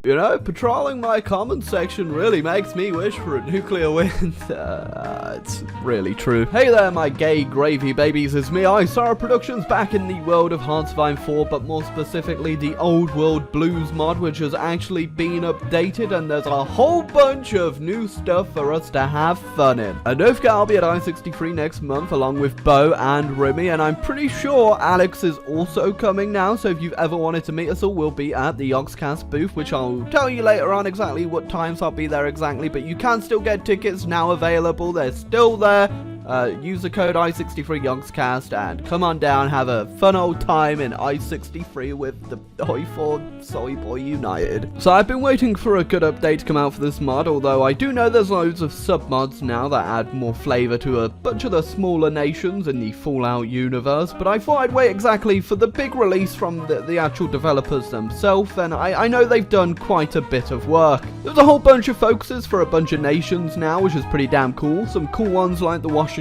You know, patrolling my comment section really makes me wish for a nuclear wind. It's really true. Hey there, my gay gravy babies. It's me, Isara Productions, back in the world of Hearts of Iron 4, but more specifically the Old World Blues mod, which has actually been updated, and there's a whole bunch of new stuff for us to have fun in. And don't forget, I'll be at I-63 next month, along with Bo and Remy, and I'm pretty sure Alex is also coming now, so if you've ever wanted to meet us all, we'll be at the Yogscast booth, which I'll tell you later on exactly what times I'll be there exactly, but you can still get tickets now available. They're still there. Use the code I63Yogscast and come on down, have a fun old time in I63 with the Oi4 Soy Boy United. So I've been waiting for a good update to come out for this mod, although I do know there's loads of sub-mods now that add more flavor to a bunch of the smaller nations in the Fallout universe, but I thought I'd wait exactly for the big release from the actual developers themselves, and I know they've done quite a bit of work. There's a whole bunch of focuses for a bunch of nations now, which is pretty damn cool. Some cool ones like the Washington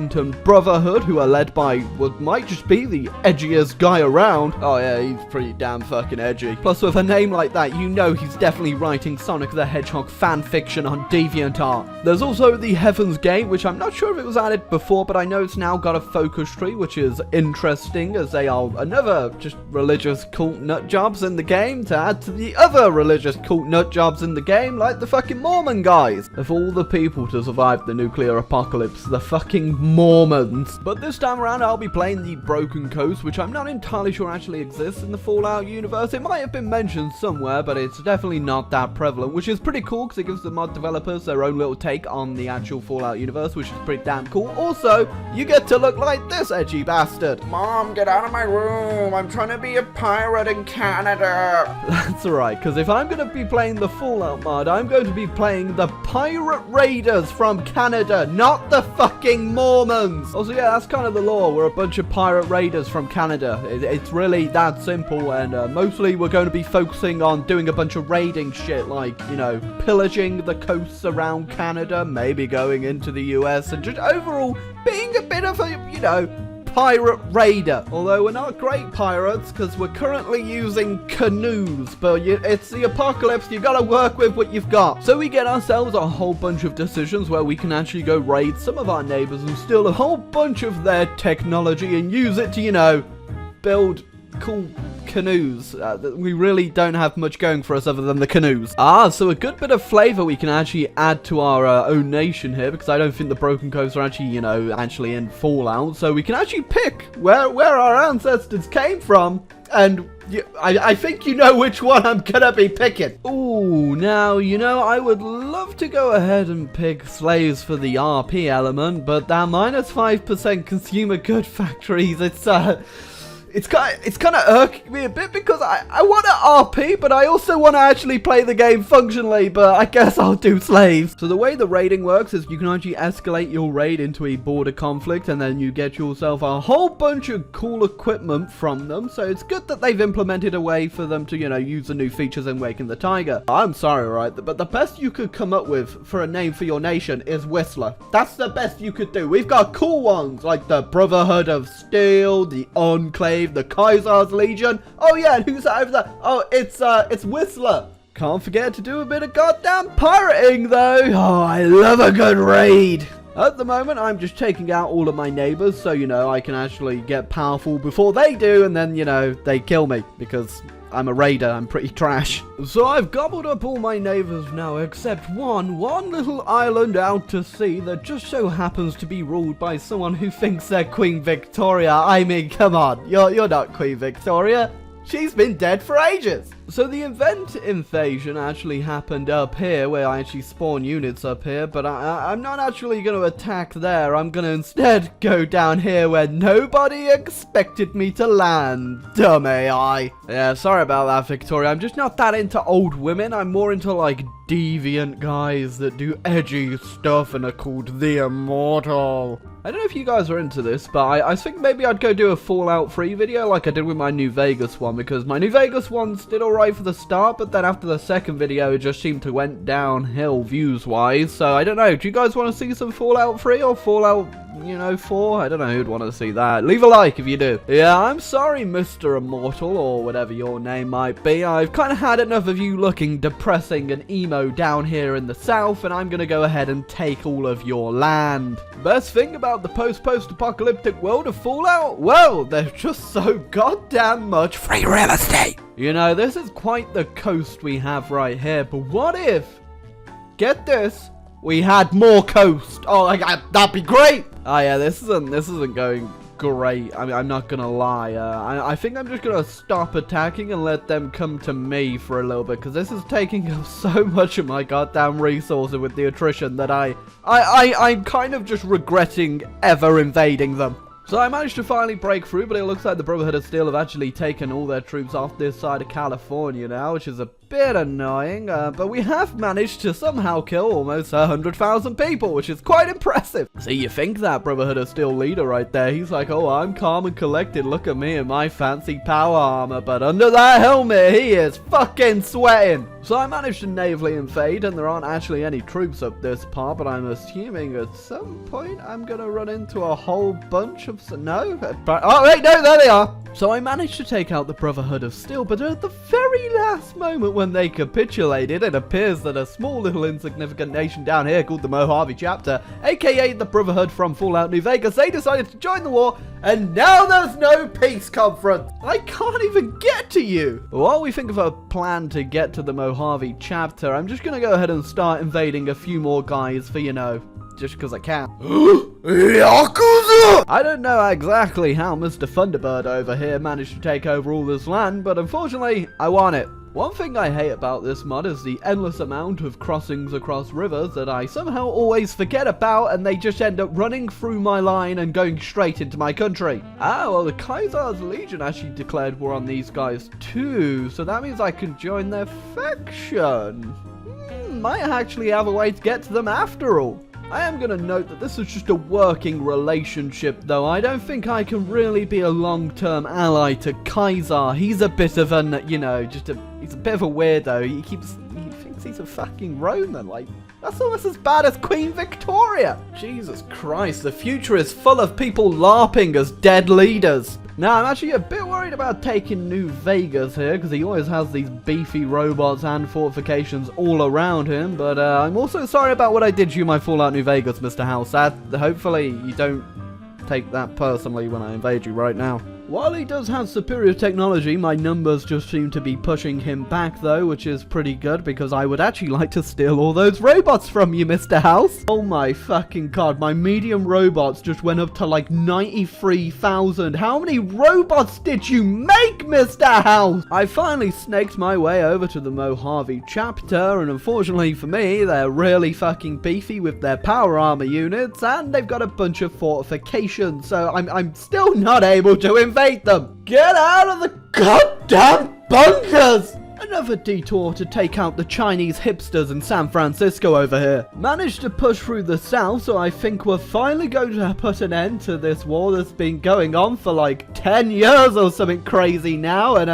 Brotherhood, who are led by what might just be the edgiest guy around. Oh yeah, he's pretty damn fucking edgy. Plus, with a name like that, you know he's definitely writing Sonic the Hedgehog fanfiction on DeviantArt. There's also the Heaven's Gate, which I'm not sure if it was added before, but I know it's now got a focus tree, which is interesting, as they are another just religious cult nut jobs in the game to add to the other religious cult nut jobs in the game, like the fucking Mormon guys. Of all the people to survive the nuclear apocalypse, the fucking Mormons. But this time around, I'll be playing the Broken Coast, which I'm not entirely sure actually exists in the Fallout universe. It might have been mentioned somewhere, but it's definitely not that prevalent, which is pretty cool because it gives the mod developers their own little take on the actual Fallout universe, which is pretty damn cool. Also, you get to look like this edgy bastard. Mom, get out of my room. I'm trying to be a pirate in Canada. That's alright, because if I'm going to be playing the Fallout mod, I'm going to be playing the Pirate Raiders from Canada, not the fucking Mormons. Also, yeah, that's kind of the lore. We're a bunch of pirate raiders from Canada. It's really that simple, and mostly we're going to be focusing on doing a bunch of raiding shit, like, you know, pillaging the coasts around Canada, maybe going into the US, and just overall being a bit of a, you know, pirate raider. Although we're not great pirates because we're currently using canoes, but it's the apocalypse, you gotta work with what you've got. So we get ourselves a whole bunch of decisions where we can actually go raid some of our neighbors and steal a whole bunch of their technology and use it to, you know, build cool canoes. We really don't have much going for us other than the canoes. So a good bit of flavor we can actually add to our own nation here, because I don't think the Broken Coast are actually, you know, actually in Fallout. So we can actually pick where our ancestors came from, and I think you know which one I'm gonna be picking. Ooh, now, you know, I would love to go ahead and pick slaves for the RP element, but that minus 5% consumer good factories, it's kind of irking me a bit, because I want to RP, but I also want to actually play the game functionally, but I guess I'll do slaves. So the way the raiding works is you can actually escalate your raid into a border conflict, and then you get yourself a whole bunch of cool equipment from them. So it's good that they've implemented a way for them to, you know, use the new features in Waking the Tiger. I'm sorry, right, but the best you could come up with for a name for your nation is Whistler. That's the best you could do. We've got cool ones like the Brotherhood of Steel, the Enclave, the Kaiser's Legion. Oh yeah, and who's that over there? Oh, it's Whistler. Can't forget to do a bit of goddamn pirating though. Oh, I love a good raid. At the moment, I'm just taking out all of my neighbors, so, you know, I can actually get powerful before they do, and then, you know, they kill me, because I'm a raider, I'm pretty trash. So I've gobbled up all my neighbors now, except one little island out to sea that just so happens to be ruled by someone who thinks they're Queen Victoria. I mean, come on, you're not Queen Victoria. She's been dead for ages. So the event invasion actually happened up here, where I actually spawn units up here, but I'm not actually going to attack there. I'm going to instead go down here where nobody expected me to land. Dumb AI. Yeah, sorry about that, Victoria. I'm just not that into old women. I'm more into, like, deviant guys that do edgy stuff and are called the Immortal. I don't know if you guys are into this, but I think maybe I'd go do a Fallout 3 video like I did with my New Vegas one, because my New Vegas ones did alright for the start, but then after the second video, it just seemed to went downhill views-wise. So I don't know, do you guys want to see some Fallout 3 or Fallout you know, for? I don't know who'd want to see that. Leave a like if you do. Yeah, I'm sorry, Mr. Immortal, or whatever your name might be. I've kind of had enough of you looking depressing and emo down here in the south, and I'm going to go ahead and take all of your land. Best thing about the post-apocalyptic world of Fallout? Well, there's just so goddamn much free real estate. You know, this is quite the coast we have right here, but what if, get this, we had more coast? Oh, that'd be great. Oh yeah, this isn't going great. I mean, I'm not gonna lie. I think I'm just gonna stop attacking and let them come to me for a little bit, because this is taking up so much of my goddamn resources with the attrition that I'm kind of just regretting ever invading them. So I managed to finally break through, but it looks like the Brotherhood of Steel have actually taken all their troops off this side of California now, which is a bit annoying, but we have managed to somehow kill almost 100,000 people, which is quite impressive. See, you think that Brotherhood of Steel leader right there, he's like, oh, I'm calm and collected, look at me and my fancy power armor, but under that helmet, he is fucking sweating. So I managed to navally invade, and there aren't actually any troops up this part, but I'm assuming at some point I'm gonna run into a whole bunch of... No? Oh, wait, no, there they are! So I managed to take out the Brotherhood of Steel, but at the very last moment when they capitulated, it appears that a small little insignificant nation down here called the Mojave Chapter, aka the Brotherhood from Fallout New Vegas, they decided to join the war, and now there's no peace conference. I can't even get to you. While we think of a plan to get to the Mojave Chapter, I'm just going to go ahead and start invading a few more guys for, you know, just because I can. Yakuza! I don't know exactly how Mr. Thunderbird over here managed to take over all this land, but unfortunately, I want it. One thing I hate about this mod is the endless amount of crossings across rivers that I somehow always forget about, and they just end up running through my line and going straight into my country. Ah, well, the Kaiser's Legion actually declared war on these guys too, so that means I can join their faction. Might actually have a way to get to them after all. I am going to note that this is just a working relationship, though. I don't think I can really be a long-term ally to Kaiser. He's a bit of an, you know, he's a bit of a weirdo. He thinks he's a fucking Roman. Like, that's almost as bad as Queen Victoria. Jesus Christ, the future is full of people LARPing as dead leaders. Now, I'm actually a bit worried about taking New Vegas here, because he always has these beefy robots and fortifications all around him, but I'm also sorry about what I did to you, my Fallout New Vegas, Mr. House. Hopefully you don't take that personally when I invade you right now. While he does have superior technology, my numbers just seem to be pushing him back though, which is pretty good because I would actually like to steal all those robots from you, Mr. House. Oh my fucking god, my medium robots just went up to like 93,000. How many robots did you make, Mr. House? I finally snaked my way over to the Mojave Chapter, and unfortunately for me, they're really fucking beefy with their power armor units, and they've got a bunch of fortifications, so I'm still not able to invade them. Get out of the goddamn bunkers! Another detour to take out the Chinese hipsters in San Francisco over here. Managed to push through the south, so I think we're finally going to put an end to this war that's been going on for like 10 years or something crazy now, and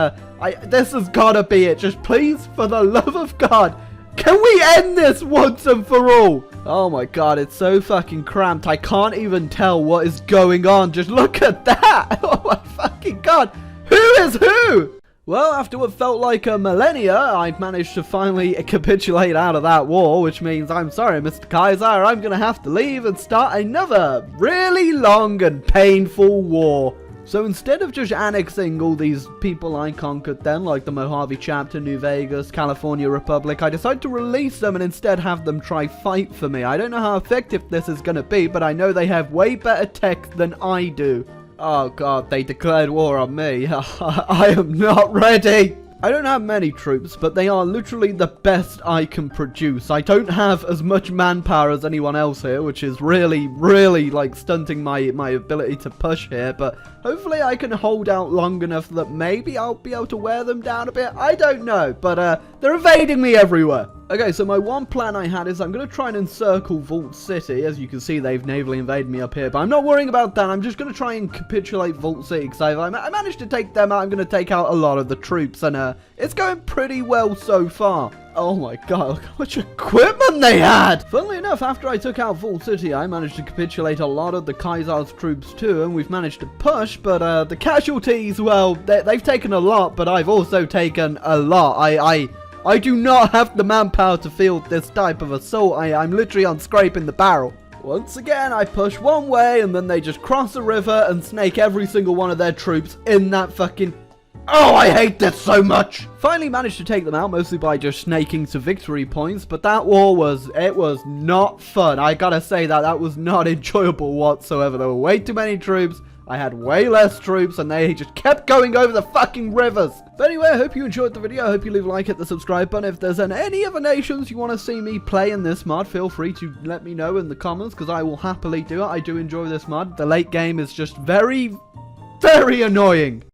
this has gotta be it. Just please, for the love of God, can we end this once and for all? Oh my god, it's so fucking cramped. I can't even tell what is going on. Just look at that. Oh my fucking god. Who is who? Well, after what felt like a millennia, I managed to finally capitulate out of that war, which means I'm sorry, Mr. Kaiser, I'm gonna have to leave and start another really long and painful war. So instead of just annexing all these people I conquered then, like the Mojave Chapter, New Vegas, California Republic, I decided to release them and instead have them try fight for me. I don't know how effective this is going to be, but I know they have way better tech than I do. Oh god, they declared war on me. I am not ready. I don't have many troops, but they are literally the best I can produce. I don't have as much manpower as anyone else here, which is really, really, like, stunting my ability to push here, but hopefully I can hold out long enough that maybe I'll be able to wear them down a bit. I don't know, but they're evading me everywhere. Okay, so my one plan I had is I'm going to try and encircle Vault City. As you can see, they've navally invaded me up here, but I'm not worrying about that. I'm just going to try and capitulate Vault City, because I managed to take them out. I'm going to take out a lot of the troops, and it's going pretty well so far. Oh my god, look how much equipment they had! Funnily enough, after I took out Vault City, I managed to capitulate a lot of the Kaiser's troops too, and we've managed to push, but the casualties, well, they've taken a lot, but I've also taken a lot. I do not have the manpower to field this type of assault. I'm literally on scraping the barrel. Once again, I push one way, and then they just cross the river and snake every single one of their troops in that fucking... Oh, I hate this so much! Finally managed to take them out, mostly by just snaking to victory points, but that war was not fun. I gotta say that was not enjoyable whatsoever. There were way too many troops. I had way less troops, and they just kept going over the fucking rivers. But anyway, I hope you enjoyed the video. I hope you leave a like, hit the subscribe button. If there's any other nations you want to see me play in this mod, feel free to let me know in the comments, because I will happily do it. I do enjoy this mod. The late game is just very, very annoying.